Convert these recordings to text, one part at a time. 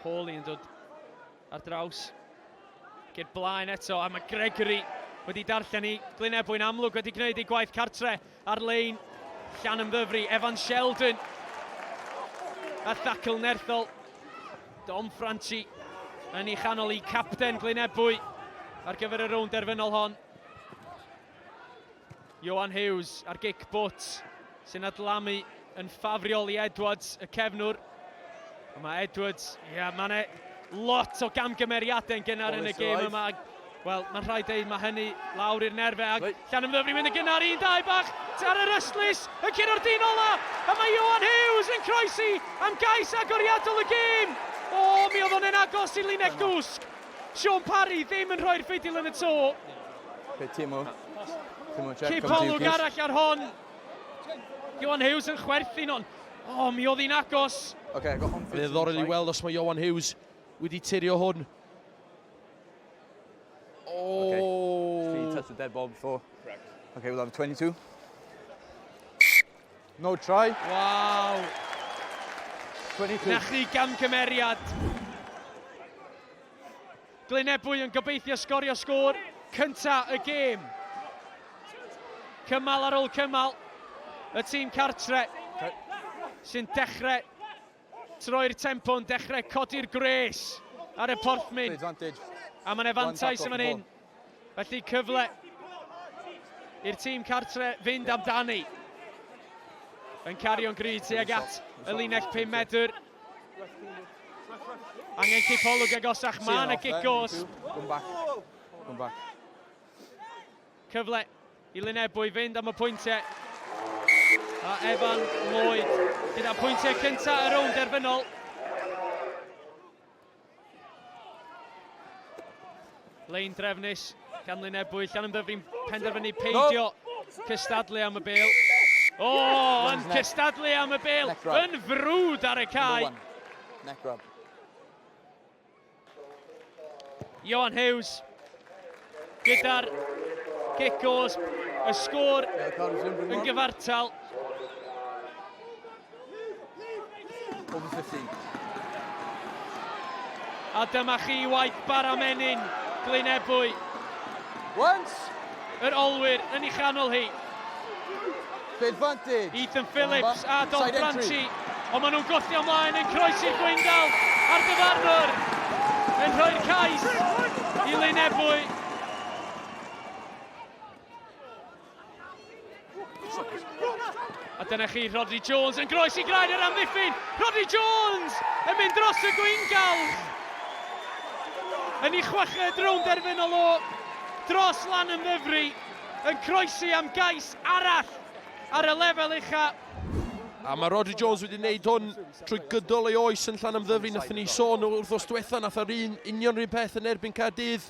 Paulie yn dod ar draws. Gyda blaen eto, a mae Gregory wedi darllen i Glynebwy'n amlwg wedi gwneud ei gwaith cartre arlein. Llanymddyfri, Evan Sheldon. A thacl nerthol. Dom Franchi yn ei chanol i capten Glynebwy ar gyfer y rownd derfynol hon. Johan Hughes ar gic bwt sy'n adlamu yn ffafriol i Edwards, y cefnwr. A mae Edwards, mae'n lot o gamgymeriadau'n gynnar yn y gêm yma. Wel, mae'n rhaid deud mae hynny lawr i'r nerfau. Llanymddyfri mynd yn gynnar, 1-2 bach ar yr ystlys, y cyn o'r dyn ola. A mae Johan Hughes yn croesi am gais agoriadol y gêm. O, mi oedd o'n agos i linell gwsg. Sean Parry ddim yn rhoi'r ffeidil yn y to. Cipolwg arall ar hon. Johan Hughes yn chwerthu'n hon. O, mi oedd hi'n agos. Fe ddorol i weld os mae Johan Hughes wedi tirio hwn. Oh. He touched the dead ball before. Correct. Okay, we'll have 22. No try. Wow. 22. Na chi gamgymeriad. Glynebwy yn gobeithio sgorio sgôr cynta y gêm. Cymal ar ôl cymal. Y tîm cartre sy'n dechrau troi'r tempo, yn dechrau codi'r gres ar y porthmyn. A mae'n efantais yn fan hyn. Felly cyfle i'r tîm cartre fynd amdani. Yn cario'n gryd tuag at y linell 5 medr. Angen cipolwg agosach, mae'n y gigos. Cyfle i Lynebwy fynd am y pwyntiau. A Evan Lloyd gyda pwyntiau cynta y rownd derfynol. Lein drefnus gan Lynebwy, Llanymddyfri'n penderfynu peidio cystadlu am y bêl. O, yn cystadlu am y bêl, yn frwd ar y cae. Johan Hughes gyda'r gicos, y sgôr yn gyfartal. A dyma chi waith baramenin Glynebwy. Yr olwyr yn ei chanol hi. Ethan Phillips a Dom Franchi. Ond maen nhw'n gollio ymlaen yn croesi'r Gwyndal a'r dyfarnwr. Yn rhoi'r cais i Lynebwy. A dyna chi Rodri Jones yn groes i graed yr amddiffyn. Rodri Jones yn mynd dros y Gwyngalch. Yn ei chweched rownd derfynol o dros Llanymddyfri yn croesi am gais arall ar y lefel ucha. A mae Rodri Jones wedi gwneud hwn trwy gydol ei oes yn Llanymddyfri. Nathon ni sôn wrth os diwetha, nath ar union rhywun peth yn erbyn Caerdydd.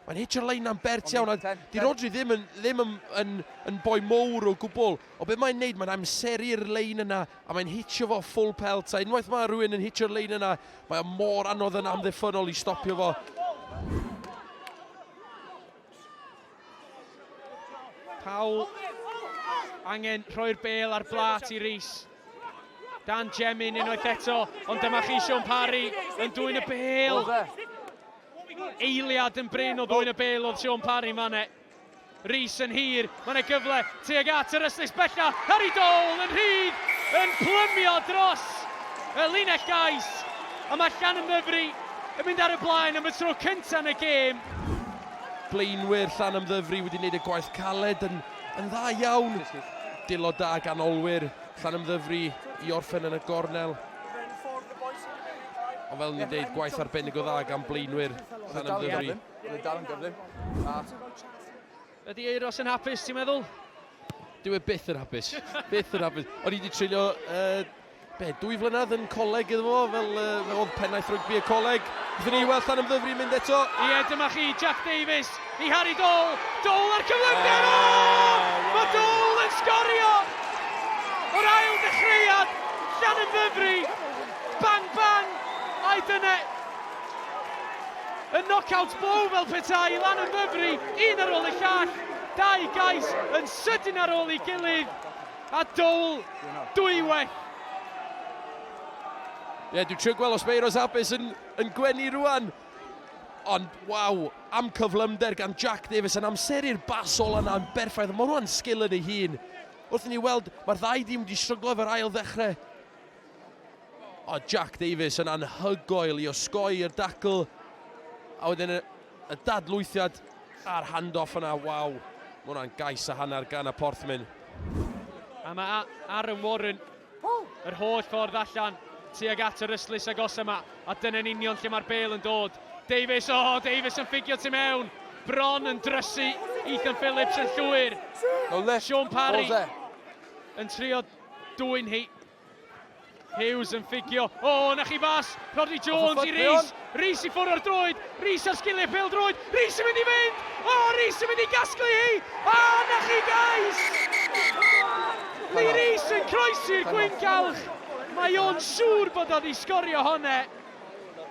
Mae'n hitio'r lein am bert iawn. Di Rodri ddim yn boi mowr o gwbl. O be mae'n neud, mae'n amseru'r lein yna a mae'n hitio fo full pelt. A unwaith mae rhywun yn hitio'r lein yna, mae'n mor anodd yn amddiffynol i stopio fo. Pawl angen rhoi'r bêl ar blat i Rhys. Dan Jemin unwaith eto, ond dyma chi Sean Parry yn dwy'n y bêl. Eiliad yn bryn o ddwy'n y bêl oedd Sean Parry manne. Rhys yn hir, mae'n gyfle tuag at yr ystlys bella. Harry Dole yn rhydd, yn plymio dros y linell gais. A mae Llanymddyfri yn mynd ar y blaen am y tro cyntaf yn y gêm. Blaenwyr Llanymddyfri wedi gwneud y gwaith caled yn dda iawn. Dilo da gan olwyr Llanymddyfri i orffen yn y gornel. Ond fel ni'n deud, gwaith arbennig o dda gan blaenwyr Llanymddyfri. Ydy Euros yn hapus, ti'n meddwl? Dyw e byth yn hapus. Byth yn hapus. O'n i wedi treulio 2 flynedd yn coleg iddo fo, fel oedd pennaeth rygbi y coleg. Byddwn ni weld Llanymddyfri mynd eto. Ie, dyma chi, Jack Davies i Harry Dole. Dole ar cyflymder! Mae Dole yn sgorio! O'r ail dechreuad, Llanymddyfri. Bang, bang! A'i dyna y knock-out blow fel petai Llanymddyfri, un ar ôl y llall. 2 gais yn sydyn ar ôl ei gilydd. A Dole, dwywaith. Ie, dwi'n trio gweld os mae Euros Abys yn gwenu rwan. Ond, waw, am cyflymder gan Jack Davies yn amseru'r basol yna yn berffaith. Mae hwnna'n sgil yn ei hun. Wrth i ni weld, mae'r ddau dîm wedi stryglo efo'r ail ddechrau. O, Jack Davies yn anhygoel i osgoi'r dacl. A wedyn y dadlwythiad a'r hand-off yna, waw. Mae hwnna'n gais a hanner gan y Porthmin. A mae Aaron Warren, yr holl ffordd allan, tuag at yr yslys agos yma. A dyna'n union lle mae'r bêl yn dod. Davies, Davies yn ffigio tu mewn. Bron yn drysu, Ethan Phillips yn llwyr. Sean Parry yn trio dwy'n hi. Hughes yn ffigio. Na chi fas. Rodney Jones i Rhys. Rhys i ffwrdd o'r droed. Rhys ar sgiliau pêl droed. Rhys yn mynd i fynd. Rhys yn mynd i gasglu hi. Na chi gais. Lee Rhys yn croesi'r gwyngalch. Mae o'n siŵr bod oedd i sgorio honne.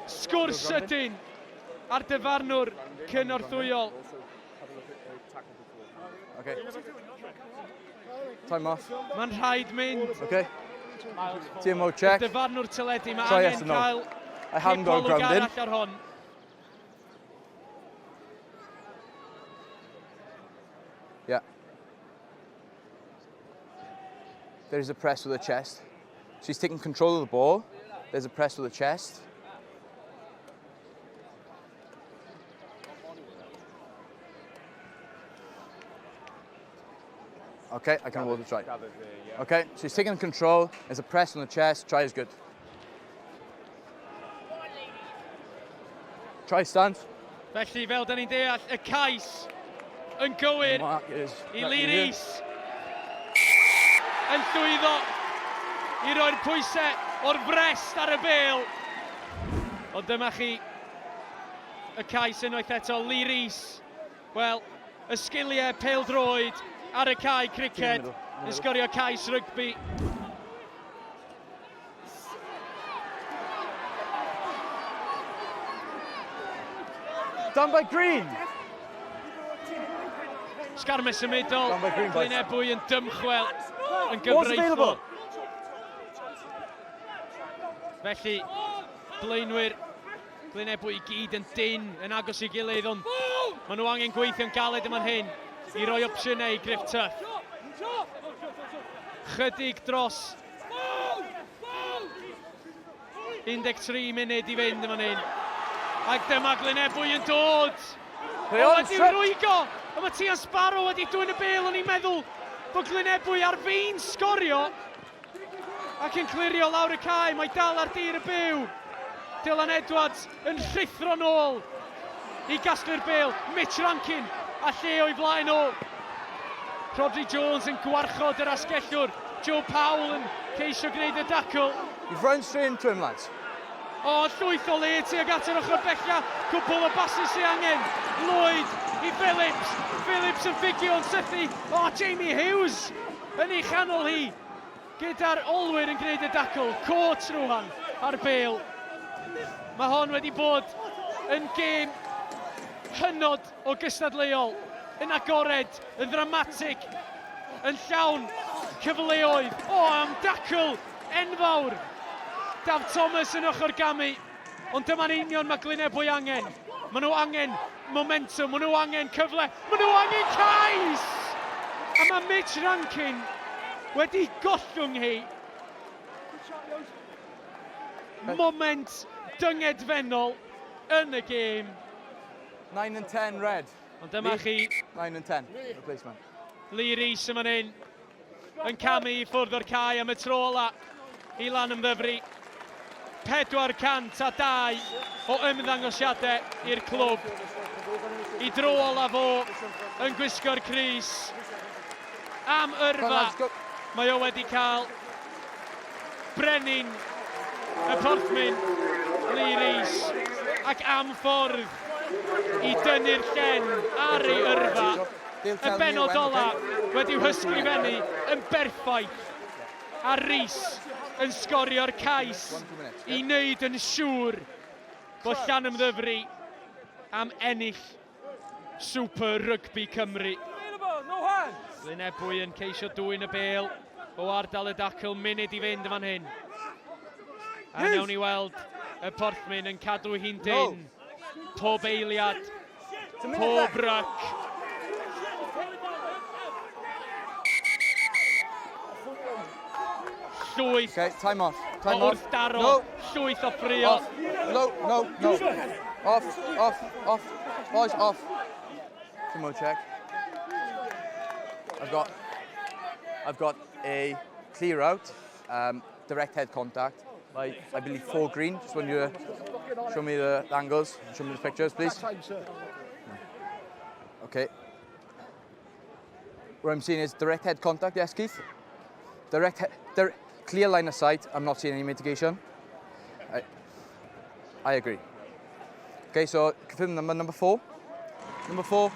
Sgwrs ydyn ar dyfarnwr cynorthwyol. Okay. Time off. Mae'n rhaid mynd. Okay. TMO check. Dyfarnwr teledu, mae Try yes angen or no. cael I haven't got a ground in. arall ar hon. Yeah. There's a press with the chest. She's taking control of the ball. There's a press with the chest. Okay, I can hold the try. Okay, she's taking control. There's a press on the chest. Try is good. Try stance. Felly, fel da ni'n deall, y cais yn gywir i Lee Rhys. Yn llwyddo i roi'r pwysau o'r brest ar y bêl. Ond dyma chi y cais unwaith eto, Lee Rhys. Wel, y sgiliau pêl-droed ar y cae criced yn sgorio cais rygbi. Done by Green. Sgarmes ymedol, Done by Green, boys. Glynebwy yn dymchwel, yn Ball's available. gyfreithol. Felly, blaenwyr Glynebwy i gyd yn dyn yn agos i gilydd, ond maen nhw angen gweithio'n galed yma'n hyn i roi opsiynau i Griff Tuff. Chydig dros 13 munud i fynd yma'n hyn. Ac dyma Glynebwy yn dod. Wedi'n rwygo. A mae Tian Sparrow wedi dwy'n y bêl, o'n i'n meddwl bod Glynebwy ar fin sgorio ac yn clirio lawr y cae. Mae dal ar dir y byw. Dylan Edwards yn rhithro nôl i gasglu'r bêl. Mitch Rankin a lle o'i flaen o. Rodney Jones yn gwarchod yr asgellwr. Joe Powell yn ceisio gwneud y dacl. You've run straight into him, lads. Llwyth o le tuag at yr ochr bella. Cwbl o basys i angen. Lloyd i Phillips. Phillips yn ffigio yn sythu. Jamie Hughes yn ei chanol hi. Gyda'r olwyr yn gwneud y dacl. Coates rwan ar bêl. Mae hon wedi bod yn gêm hynod o gystadleuol. Yn agored, yn ddramatig, yn llawn cyfleoedd. Am dacl enfawr. Daf Thomas yn ochr gamu, ond dyma'n union mae Glynebwy angen. Maen nhw angen momentum, maen nhw angen cyfle, maen nhw angen cais! A mae Mitch Rankin wedi gollwng hi. Moment dyngedfennol yn y gêm. 9 and 10 red. Ond dyma chi 9 and 10 replacement. Lee Rhys yma'n hyn. Yn camu i ffwrdd o'r cae am y tro ola i Llanymddyfri. 402 o ymddangosiadau i'r clwb. I dro ola fo yn gwisgo'r crys. Am yrfa, mae o wedi cael brenin y Porthmin, Lee Rhys, ac am ffordd i dynnu'r llen ar ei yrfa. Y benod ola wedi'w hysgrifennu yn berffaith. A Rhys yn sgorio'r cais i wneud yn siŵr bod Llanymddyfri am ennill Super Rygbi Cymru. Glynebwy yn ceisio dwy'n y bêl o ardal y dacl, munud i fynd yma'n hyn. A nawn ni weld y porthmyn yn cadw hi'n dyn. Pob eiliad, pob ryc. Llwyth Okay, time off. Time o off. wrthdaro, No. llwyth o ffrio. Off. No. Off. Boys, off. Two more check. I've got a clear out, direct head contact. I believe 4 green. Just want you to show me the angles, show me the pictures, please. Okay. What I'm seeing is direct head contact, yes, Keith? Clear line of sight, I'm not seeing any mitigation. I agree. Okay, so confirm number 4. Number 4.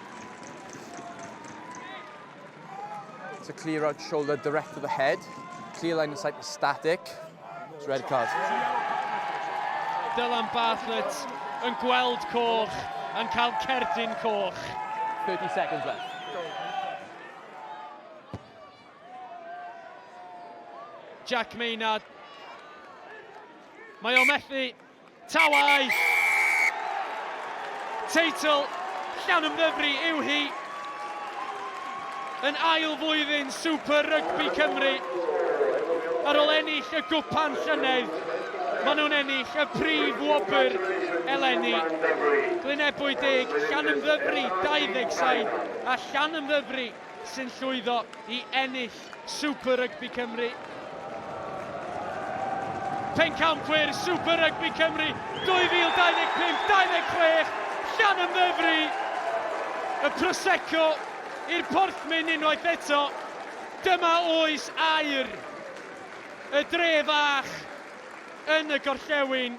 It's a clear out shoulder direct to the head. Clear line of sight is static. It's red card. Dylan Bartlett yn gweld coch, yn cael cerdyn coch. 30 seconds left. Jack Maynard. Mae o methu. Tawau. Teitl Llanymddyfri yw hi. Yn ail flwyddyn Super Rygbi Cymru. Ar ôl ennill y gwpan llynedd, maen nhw'n ennill y prif wobr eleni. Glynebwy 10, Llanymddyfri 27, a Llanymddyfri sy'n llwyddo i ennill Super Rygbi Cymru. Pencampwyr Super Rygbi Cymru 2025-26, Llanymddyfri. Y Prosecco i'r porthmyn unwaith eto. Dyma oes aur. Y dre fach yn y gorllewin.